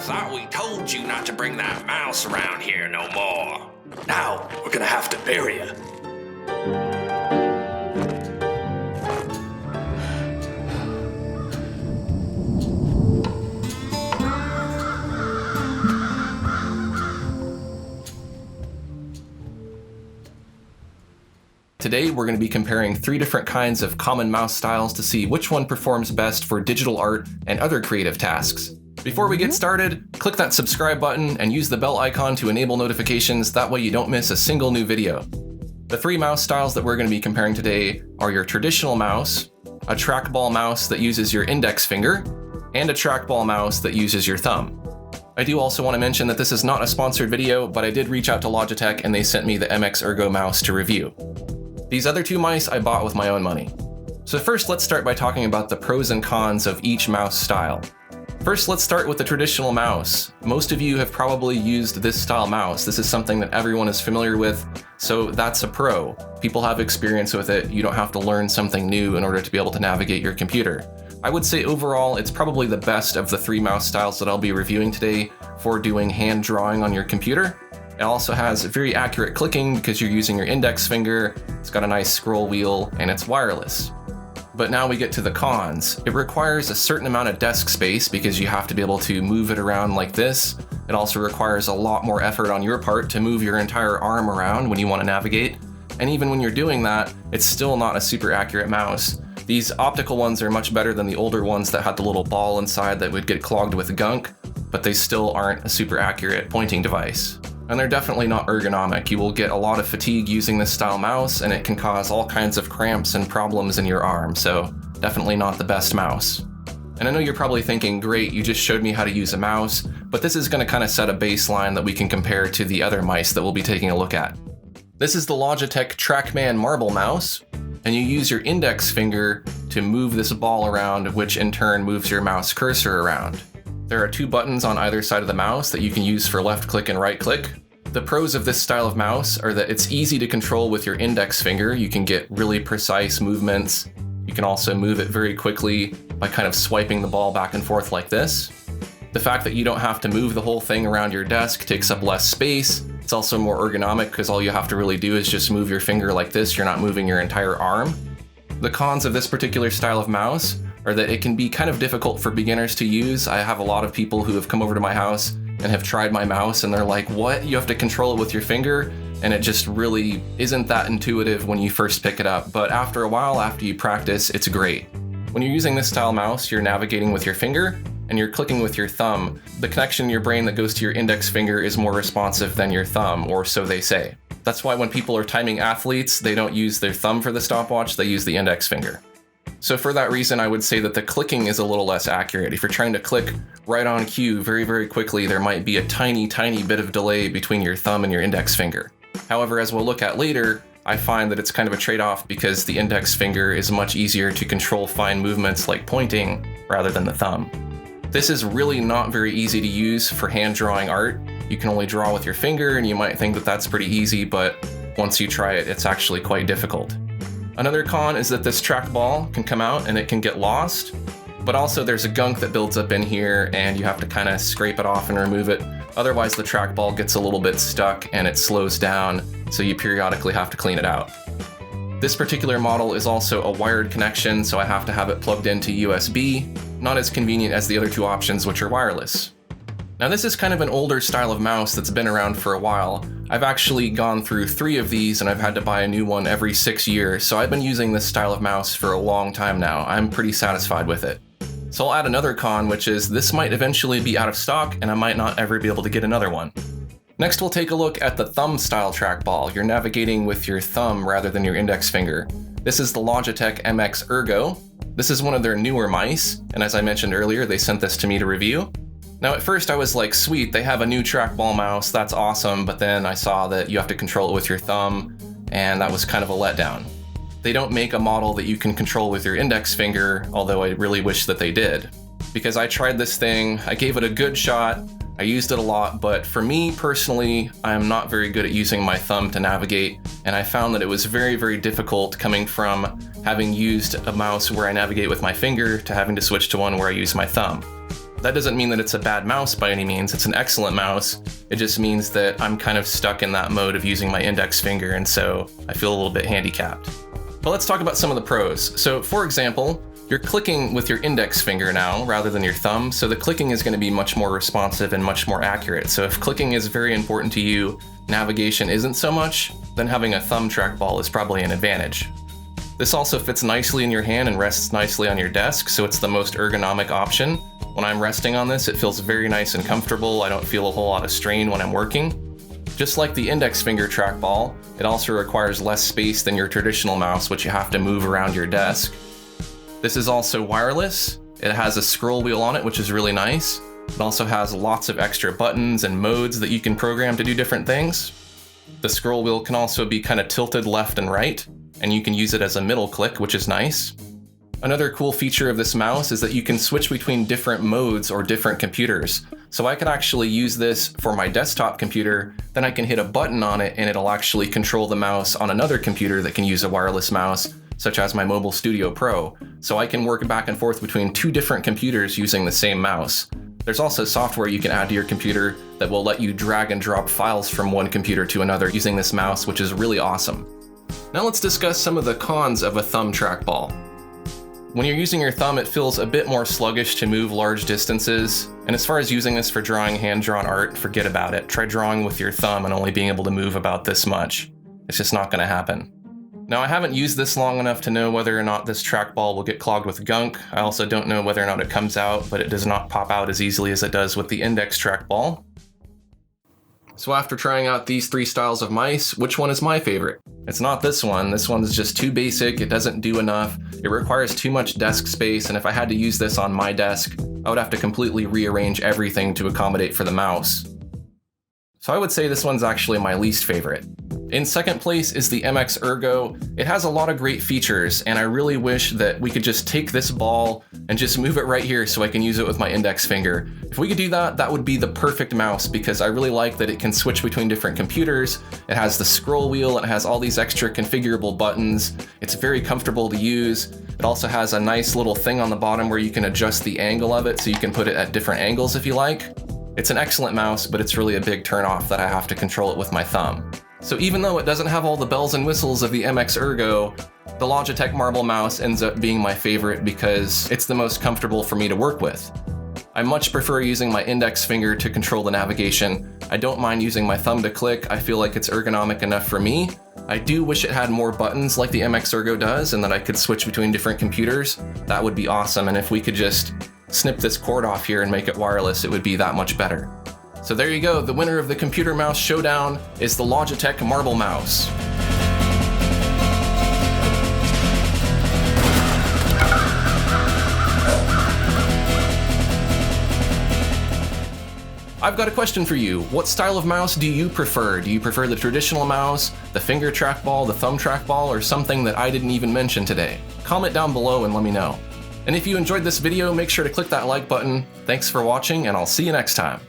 thought we told you not to bring that mouse around here no more. Now, we're gonna have to bury you. Today, we're going to be comparing 3 different kinds of common mouse styles to see which one performs best for digital art and other creative tasks. Before we get started, click that subscribe button and use the bell icon to enable notifications, that way you don't miss a single new video. The 3 mouse styles that we're going to be comparing today are your traditional mouse, a trackball mouse that uses your index finger, and a trackball mouse that uses your thumb. I do also want to mention that this is not a sponsored video, but I did reach out to Logitech and they sent me the MX Ergo mouse to review. These other 2 mice I bought with my own money. So first, let's start by talking about the pros and cons of each mouse style. First, let's start with the traditional mouse. Most of you have probably used this style mouse. This is something that everyone is familiar with, so that's a pro. People have experience with it. You don't have to learn something new in order to be able to navigate your computer. I would say overall, it's probably the best of the 3 mouse styles that I'll be reviewing today for doing hand drawing on your computer. It also has very accurate clicking because you're using your index finger, it's got a nice scroll wheel, and it's wireless. But now we get to the cons. It requires a certain amount of desk space because you have to be able to move it around like this. It also requires a lot more effort on your part to move your entire arm around when you want to navigate. And even when you're doing that, it's still not a super accurate mouse. These optical ones are much better than the older ones that had the little ball inside that would get clogged with gunk, but they still aren't a super accurate pointing device. And they're definitely not ergonomic. You will get a lot of fatigue using this style mouse, and it can cause all kinds of cramps and problems in your arm, so definitely not the best mouse. And I know you're probably thinking, great, you just showed me how to use a mouse, but this is going to kind of set a baseline that we can compare to the other mice that we'll be taking a look at. This is the Logitech Trackman marble mouse, and you use your index finger to move this ball around, which in turn moves your mouse cursor around. There are 2 buttons on either side of the mouse that you can use for left click and right click. The pros of this style of mouse are that it's easy to control with your index finger. You can get really precise movements. You can also move it very quickly by kind of swiping the ball back and forth like this. The fact that you don't have to move the whole thing around your desk takes up less space. It's also more ergonomic because all you have to really do is just move your finger like this. You're not moving your entire arm. The cons of this particular style of mouse are that it can be kind of difficult for beginners to use. I have a lot of people who have come over to my house and have tried my mouse and they're like, what? You have to control it with your finger? And it just really isn't that intuitive when you first pick it up. But after a while, after you practice, it's great. When you're using this style mouse, you're navigating with your finger and you're clicking with your thumb. The connection in your brain that goes to your index finger is more responsive than your thumb, or so they say. That's why when people are timing athletes, they don't use their thumb for the stopwatch, they use the index finger. So for that reason, I would say that the clicking is a little less accurate. If you're trying to click right on cue very, very quickly, there might be a tiny, tiny bit of delay between your thumb and your index finger. However, as we'll look at later, I find that it's kind of a trade-off because the index finger is much easier to control fine movements like pointing rather than the thumb. This is really not very easy to use for hand drawing art. You can only draw with your finger and you might think that that's pretty easy, but once you try it, it's actually quite difficult. Another con is that this trackball can come out and it can get lost, but also there's a gunk that builds up in here and you have to kind of scrape it off and remove it. Otherwise the trackball gets a little bit stuck and it slows down, so you periodically have to clean it out. This particular model is also a wired connection, so I have to have it plugged into USB, not as convenient as the other 2 options, which are wireless. Now this is kind of an older style of mouse that's been around for a while. I've actually gone through 3 of these and I've had to buy a new one every 6 years, so I've been using this style of mouse for a long time now. I'm pretty satisfied with it. So I'll add another con, which is this might eventually be out of stock and I might not ever be able to get another one. Next we'll take a look at the thumb style trackball. You're navigating with your thumb rather than your index finger. This is the Logitech MX Ergo. This is one of their newer mice, and as I mentioned earlier, they sent this to me to review. Now at first I was like, sweet, they have a new trackball mouse, that's awesome, but then I saw that you have to control it with your thumb, and that was kind of a letdown. They don't make a model that you can control with your index finger, although I really wish that they did. Because I tried this thing, I gave it a good shot, I used it a lot, but for me personally, I'm not very good at using my thumb to navigate, and I found that it was very, very difficult coming from having used a mouse where I navigate with my finger to having to switch to one where I use my thumb. That doesn't mean that it's a bad mouse by any means. It's an excellent mouse. It just means that I'm kind of stuck in that mode of using my index finger, and so I feel a little bit handicapped. But let's talk about some of the pros. So for example, you're clicking with your index finger now rather than your thumb, so the clicking is going to be much more responsive and much more accurate. So if clicking is very important to you, navigation isn't so much, then having a thumb trackball is probably an advantage. This also fits nicely in your hand and rests nicely on your desk, so it's the most ergonomic option. When I'm resting on this, it feels very nice and comfortable. I don't feel a whole lot of strain when I'm working. Just like the index finger trackball, it also requires less space than your traditional mouse, which you have to move around your desk. This is also wireless. It has a scroll wheel on it, which is really nice. It also has lots of extra buttons and modes that you can program to do different things. The scroll wheel can also be kind of tilted left and right, and you can use it as a middle click, which is nice. Another cool feature of this mouse is that you can switch between different modes or different computers. So I could actually use this for my desktop computer, then I can hit a button on it and it'll actually control the mouse on another computer that can use a wireless mouse, such as my Mobile Studio Pro. So I can work back and forth between two different computers using the same mouse. There's also software you can add to your computer that will let you drag and drop files from one computer to another using this mouse, which is really awesome. Now let's discuss some of the cons of a thumb trackball. When you're using your thumb, it feels a bit more sluggish to move large distances. And as far as using this for drawing hand-drawn art, forget about it. Try drawing with your thumb and only being able to move about this much. It's just not going to happen. Now, I haven't used this long enough to know whether or not this trackball will get clogged with gunk. I also don't know whether or not it comes out, but it does not pop out as easily as it does with the index trackball. So after trying out these three styles of mice, which one is my favorite? It's not this one. This one's just too basic. It doesn't do enough. It requires too much desk space, and if I had to use this on my desk, I would have to completely rearrange everything to accommodate for the mouse. So I would say this one's actually my least favorite. In second place is the MX Ergo. It has a lot of great features, and I really wish that we could just take this ball and just move it right here so I can use it with my index finger. If we could do that, that would be the perfect mouse, because I really like that it can switch between different computers. It has the scroll wheel, it has all these extra configurable buttons. It's very comfortable to use. It also has a nice little thing on the bottom where you can adjust the angle of it so you can put it at different angles if you like. It's an excellent mouse, but it's really a big turnoff that I have to control it with my thumb. So even though it doesn't have all the bells and whistles of the MX Ergo, the Logitech Marble mouse ends up being my favorite because it's the most comfortable for me to work with. I much prefer using my index finger to control the navigation. I don't mind using my thumb to click. I feel like it's ergonomic enough for me. I do wish it had more buttons like the MX Ergo does and that I could switch between different computers. That would be awesome, and if we could just snip this cord off here and make it wireless, it would be that much better. So there you go, the winner of the computer mouse showdown is the Logitech Marble mouse. I've got a question for you. What style of mouse do you prefer? Do you prefer the traditional mouse, the finger trackball, the thumb trackball, or something that I didn't even mention today? Comment down below and let me know. And if you enjoyed this video, make sure to click that like button. Thanks for watching, and I'll see you next time.